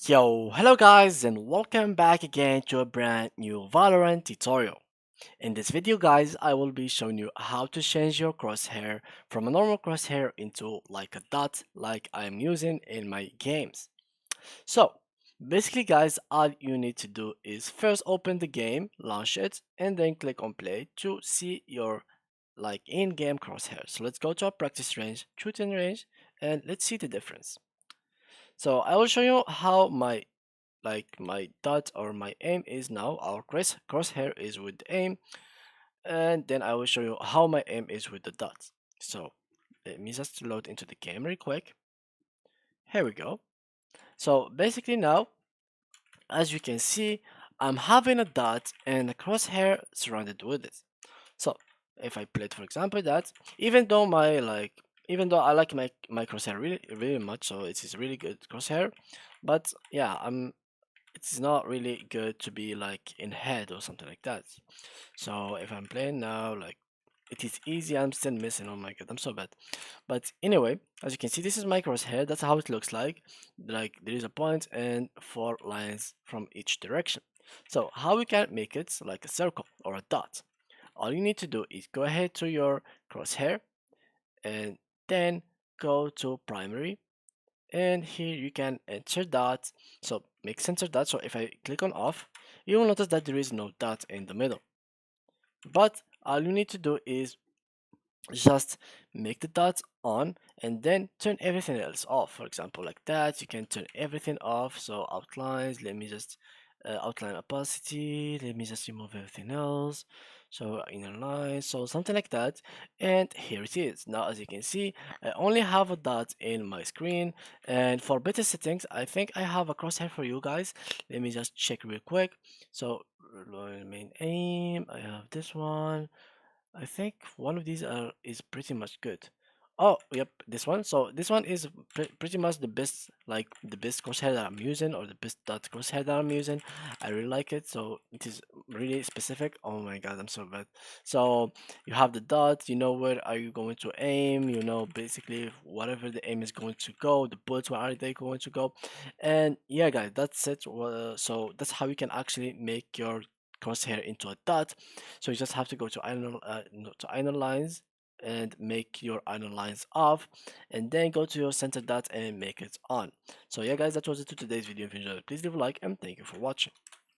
Yo, hello guys and welcome back again to a brand new Valorant tutorial. In this video guys, I will be showing you how to change your crosshair from a normal crosshair into like a dot like I am using in my games. So, basically guys, all you need to do is first open the game, launch it, and then click on play to see your like in-game crosshair. So let's go to our practice range, shooting range, and let's see the difference. So I will show you how my dot or my aim is now. Our crosshair is with the aim, and then I will show you how my aim is with the dot. So let me just load into the game real quick. Here we go. So basically now, as you can see, I'm having a dot and a crosshair surrounded with it. So if I played, for example, that, even though even though I like my crosshair really much, so it is really good crosshair, but yeah, it's not really good to be like in head or something like that. So if I'm playing now, like it is easy, I'm still missing. Oh my god, I'm so bad. But anyway, as you can see, this is my crosshair. That's how it looks like. Like there is a point and four lines from each direction. So how we can make it like a circle or a dot? All you need to do is go ahead to your crosshair and then go to primary, and here you can enter dot. So make center dot. So if I click on off, you will notice that there is no dot in the middle, but all you need to do is just make the dots on and then turn everything else off. For example, like that, you can turn everything off. So outlines, let me just outline opacity, let me just remove everything else. So inner line, so something like that. And here it is. Now, as you can see, I only have a dot in my screen. And for better settings, I think I have a crosshair for you guys. Let me just check real quick. So main aim, I have this one. I think one of these is pretty much good. Oh, yep, this one. So this one is pretty much the best, like the best crosshair that I'm using, or the best dot crosshair that I'm using. I really like it. So it is really specific. Oh my god, I'm so bad. So you have the dot. You know where are you going to aim. You know basically whatever the aim is going to go. The bullets where are they going to go? And yeah, guys, that's it. So that's how you can actually make your crosshair into a dot. So you just have to go to no, to inner lines and make your inner lines off, and then go to your center dot and make it on. So yeah guys, that was it to today's video. If you enjoyed it, please leave a like and thank you for watching.